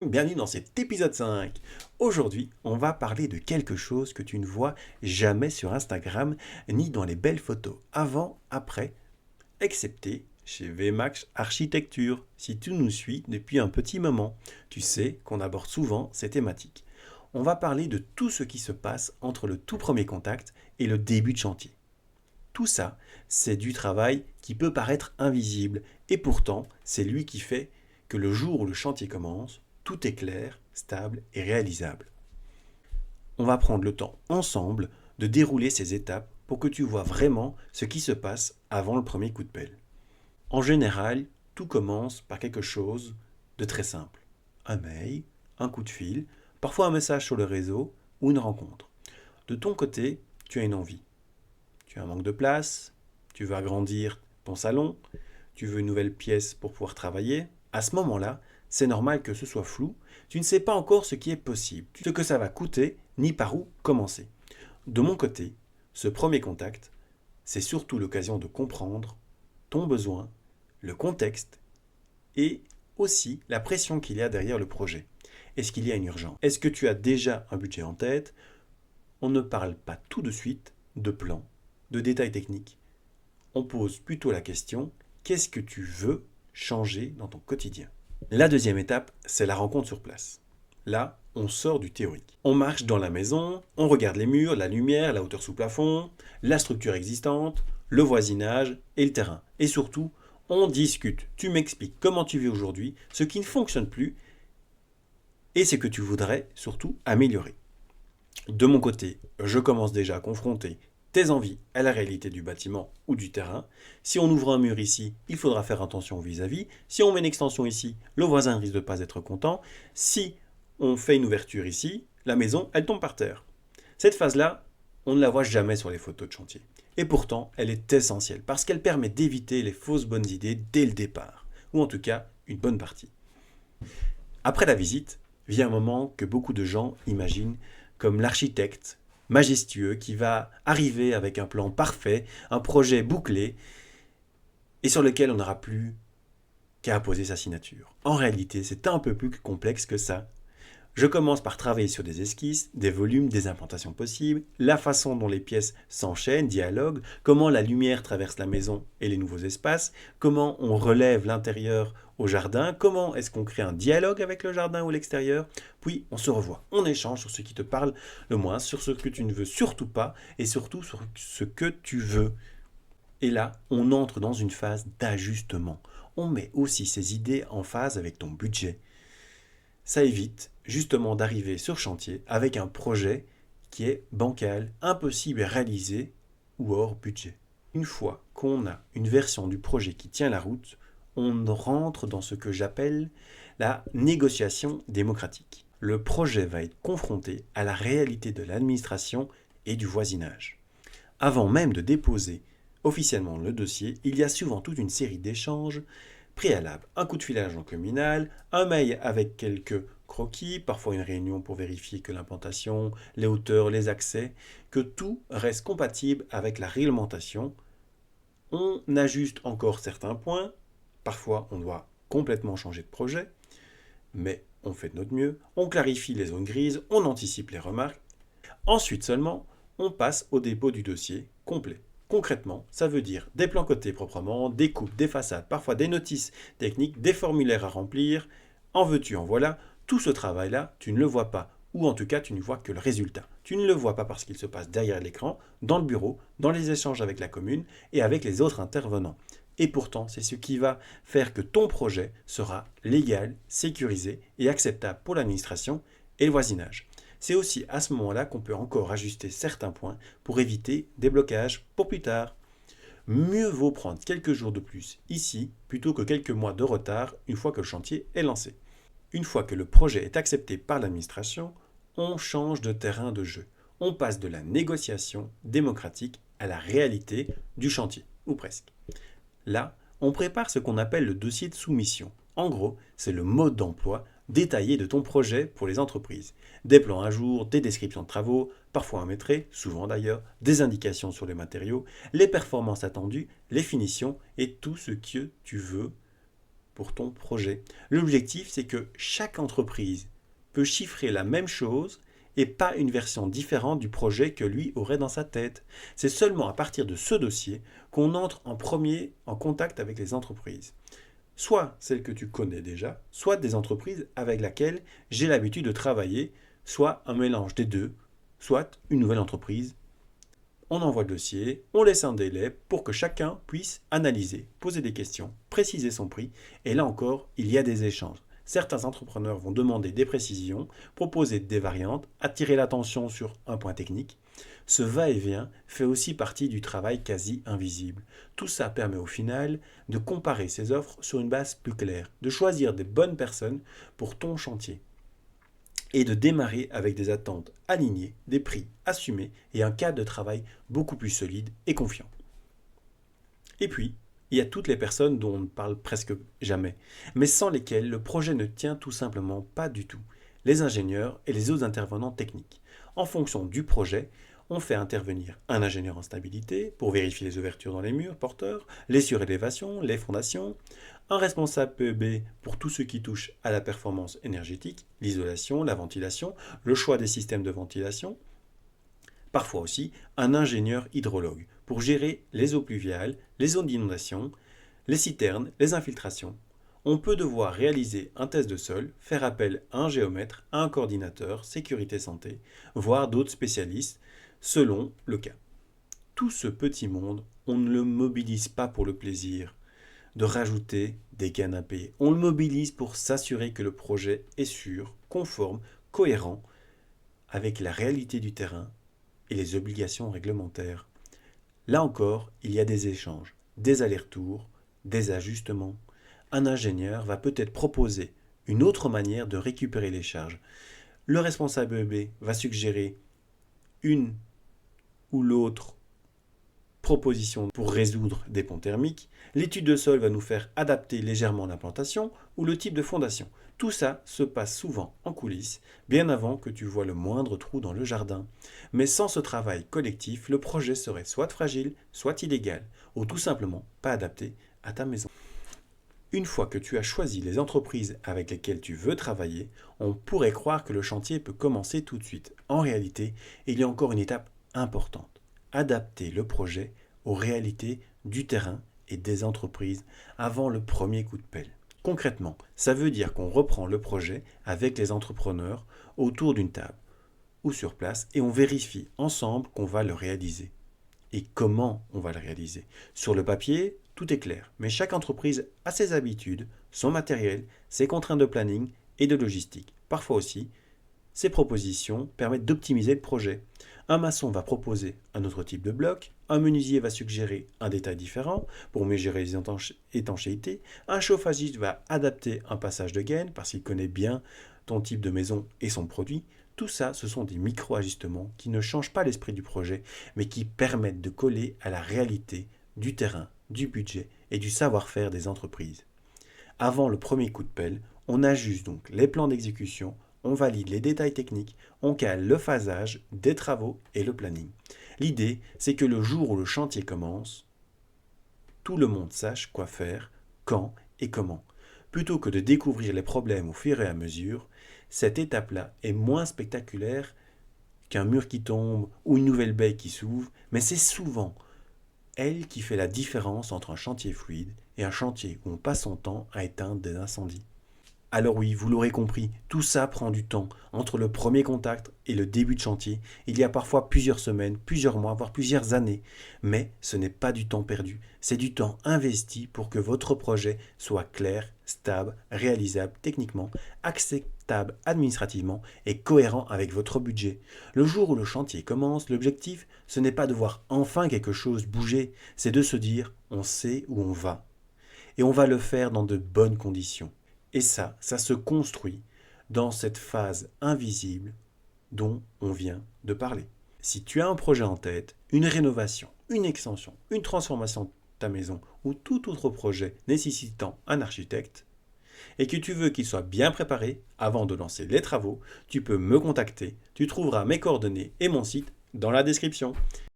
Bienvenue dans cet épisode 5. Aujourd'hui, on va parler de quelque chose que tu ne vois jamais sur Instagram ni dans les belles photos avant, après, excepté chez VMAX Architecture. Si tu nous suis depuis un petit moment, tu sais qu'on aborde souvent ces thématiques. On va parler de tout ce qui se passe entre le tout premier contact et le début de chantier. Tout ça, c'est du travail qui peut paraître invisible et pourtant, c'est lui qui fait que le jour où le chantier commence, tout est clair, stable et réalisable. On va prendre le temps ensemble de dérouler ces étapes pour que tu vois vraiment ce qui se passe avant le premier coup de pelle. En général, tout commence par quelque chose de très simple. Un mail, un coup de fil, parfois un message sur le réseau ou une rencontre. De ton côté, tu as une envie. Tu as un manque de place, tu veux agrandir ton salon, tu veux une nouvelle pièce pour pouvoir travailler. À ce moment-là, c'est normal que ce soit flou. Tu ne sais pas encore ce qui est possible, ce que ça va coûter, ni par où commencer. De mon côté, ce premier contact, c'est surtout l'occasion de comprendre ton besoin, le contexte et aussi la pression qu'il y a derrière le projet. Est-ce qu'il y a une urgence? Est-ce que tu as déjà un budget en tête? On ne parle pas tout de suite de plan, de détails techniques. On pose plutôt la question, qu'est-ce que tu veux changer dans ton quotidien? La deuxième étape, c'est la rencontre sur place. Là, on sort du théorique. On marche dans la maison, on regarde les murs, la lumière, la hauteur sous plafond, la structure existante, le voisinage et le terrain. Et surtout, on discute. Tu m'expliques comment tu vis aujourd'hui, ce qui ne fonctionne plus et ce que tu voudrais surtout améliorer. De mon côté, je commence déjà à confronter tes envies à la réalité du bâtiment ou du terrain. Si on ouvre un mur ici, il faudra faire attention vis-à-vis. Si on met une extension ici, le voisin risque de ne pas être content. Si on fait une ouverture ici, la maison, elle tombe par terre. Cette phase-là, on ne la voit jamais sur les photos de chantier. Et pourtant, elle est essentielle parce qu'elle permet d'éviter les fausses bonnes idées dès le départ, ou en tout cas une bonne partie. Après la visite, vient un moment que beaucoup de gens imaginent comme l'architecte majestueux qui va arriver avec un plan parfait, un projet bouclé et sur lequel on n'aura plus qu'à apposer sa signature. En réalité, c'est un peu plus complexe que ça. Je commence par travailler sur des esquisses, des volumes, des implantations possibles, la façon dont les pièces s'enchaînent, dialoguent, comment la lumière traverse la maison et les nouveaux espaces, comment on relève l'intérieur au jardin, comment est-ce qu'on crée un dialogue avec le jardin ou l'extérieur, puis on se revoit, on échange sur ce qui te parle le moins, sur ce que tu ne veux surtout pas et surtout sur ce que tu veux. Et là, on entre dans une phase d'ajustement. On met aussi ses idées en phase avec ton budget. Ça évite justement d'arriver sur chantier avec un projet qui est bancal, impossible à réaliser ou hors budget. Une fois qu'on a une version du projet qui tient la route, on rentre dans ce que j'appelle la négociation démocratique. Le projet va être confronté à la réalité de l'administration et du voisinage. Avant même de déposer officiellement le dossier, il y a souvent toute une série d'échanges préalables. Un coup de fil à l'agent communal, un mail avec quelques croquis, parfois une réunion pour vérifier que l'implantation, les hauteurs, les accès, que tout reste compatible avec la réglementation. On ajuste encore certains points, parfois on doit complètement changer de projet, mais on fait de notre mieux, on clarifie les zones grises, on anticipe les remarques. Ensuite seulement, on passe au dépôt du dossier complet. Concrètement, ça veut dire des plans cotés proprement, des coupes, des façades, parfois des notices techniques, des formulaires à remplir. En veux-tu, en voilà. Tout ce travail-là, tu ne le vois pas. Ou en tout cas, tu ne vois que le résultat. Tu ne le vois pas parce qu'il se passe derrière l'écran, dans le bureau, dans les échanges avec la commune et avec les autres intervenants. Et pourtant, c'est ce qui va faire que ton projet sera légal, sécurisé et acceptable pour l'administration et le voisinage. C'est aussi à ce moment-là qu'on peut encore ajuster certains points pour éviter des blocages pour plus tard. Mieux vaut prendre quelques jours de plus ici plutôt que quelques mois de retard une fois que le chantier est lancé. Une fois que le projet est accepté par l'administration, on change de terrain de jeu. On passe de la négociation démocratique à la réalité du chantier, ou presque. Là, on prépare ce qu'on appelle le dossier de soumission. En gros, c'est le mode d'emploi détaillé de ton projet pour les entreprises. Des plans à jour, des descriptions de travaux, parfois un maîtrise, souvent d'ailleurs, des indications sur les matériaux, les performances attendues, les finitions et tout ce que tu veux pour ton projet. L'objectif, c'est que chaque entreprise peut chiffrer la même chose et pas une version différente du projet que lui aurait dans sa tête. C'est seulement à partir de ce dossier qu'on entre en premier en contact avec les entreprises. Soit celles que tu connais déjà, soit des entreprises avec lesquelles j'ai l'habitude de travailler, soit un mélange des deux, soit une nouvelle entreprise. On envoie le dossier, on laisse un délai pour que chacun puisse analyser, poser des questions, préciser son prix, et là encore, il y a des échanges. Certains entrepreneurs vont demander des précisions, proposer des variantes, attirer l'attention sur un point technique. Ce va-et-vient fait aussi partie du travail quasi invisible. Tout ça permet au final de comparer ces offres sur une base plus claire, de choisir des bonnes personnes pour ton chantier et de démarrer avec des attentes alignées, des prix assumés et un cadre de travail beaucoup plus solide et confiant. Et puis, il y a toutes les personnes dont on ne parle presque jamais, mais sans lesquelles le projet ne tient tout simplement pas du tout. Les ingénieurs et les autres intervenants techniques. En fonction du projet, on fait intervenir un ingénieur en stabilité pour vérifier les ouvertures dans les murs porteurs, les surélévations, les fondations, un responsable PEB pour tout ce qui touche à la performance énergétique, l'isolation, la ventilation, le choix des systèmes de ventilation, parfois aussi un ingénieur hydrologue pour gérer les eaux pluviales, les zones d'inondation, les citernes, les infiltrations. On peut devoir réaliser un test de sol, faire appel à un géomètre, à un coordinateur, sécurité santé, voire d'autres spécialistes, selon le cas. Tout ce petit monde, on ne le mobilise pas pour le plaisir de rajouter des canapés. On le mobilise pour s'assurer que le projet est sûr, conforme, cohérent avec la réalité du terrain et les obligations réglementaires. Là encore, il y a des échanges, des allers-retours, des ajustements. Un ingénieur va peut-être proposer une autre manière de récupérer les charges. Le responsable EB va suggérer une ou l'autre proposition pour résoudre des ponts thermiques. L'étude de sol va nous faire adapter légèrement l'implantation ou le type de fondation. Tout ça se passe souvent en coulisses, bien avant que tu vois le moindre trou dans le jardin. Mais sans ce travail collectif, le projet serait soit fragile, soit illégal, ou tout simplement pas adapté à ta maison. Une fois que tu as choisi les entreprises avec lesquelles tu veux travailler, on pourrait croire que le chantier peut commencer tout de suite. En réalité, il y a encore une étape importante. Adapter le projet aux réalités du terrain et des entreprises avant le premier coup de pelle. Concrètement, ça veut dire qu'on reprend le projet avec les entrepreneurs autour d'une table ou sur place et on vérifie ensemble qu'on va le réaliser. Et comment on va le réaliser. Sur le papier, tout est clair, mais chaque entreprise a ses habitudes, son matériel, ses contraintes de planning et de logistique. Parfois aussi, ces propositions permettent d'optimiser le projet. Un maçon va proposer un autre type de bloc, un menuisier va suggérer un détail différent pour mieux gérer les étanchéités, un chauffagiste va adapter un passage de gaine parce qu'il connaît bien ton type de maison et son produit. Tout ça, ce sont des micro-ajustements qui ne changent pas l'esprit du projet, mais qui permettent de coller à la réalité du terrain, du budget et du savoir-faire des entreprises. Avant le premier coup de pelle, on ajuste donc les plans d'exécution, on valide les détails techniques, on cale le phasage des travaux et le planning. L'idée, c'est que le jour où le chantier commence, tout le monde sache quoi faire, quand et comment. Plutôt que de découvrir les problèmes au fur et à mesure, cette étape-là est moins spectaculaire qu'un mur qui tombe ou une nouvelle baie qui s'ouvre, mais c'est souvent elle qui fait la différence entre un chantier fluide et un chantier où on passe son temps à éteindre des incendies. Alors oui, vous l'aurez compris, tout ça prend du temps. Entre le premier contact et le début de chantier, il y a parfois plusieurs semaines, plusieurs mois, voire plusieurs années. Mais ce n'est pas du temps perdu, c'est du temps investi pour que votre projet soit clair, stable, réalisable techniquement, acceptable administrativement et cohérent avec votre budget. Le jour où le chantier commence, l'objectif, ce n'est pas de voir enfin quelque chose bouger, c'est de se dire on sait où on va. Et on va le faire dans de bonnes conditions. Et ça se construit dans cette phase invisible dont on vient de parler. Si tu as un projet en tête, une rénovation, une extension, une transformation de ta maison ou tout autre projet nécessitant un architecte, et que tu veux qu'il soit bien préparé avant de lancer les travaux, tu peux me contacter. Tu trouveras mes coordonnées et mon site dans la description.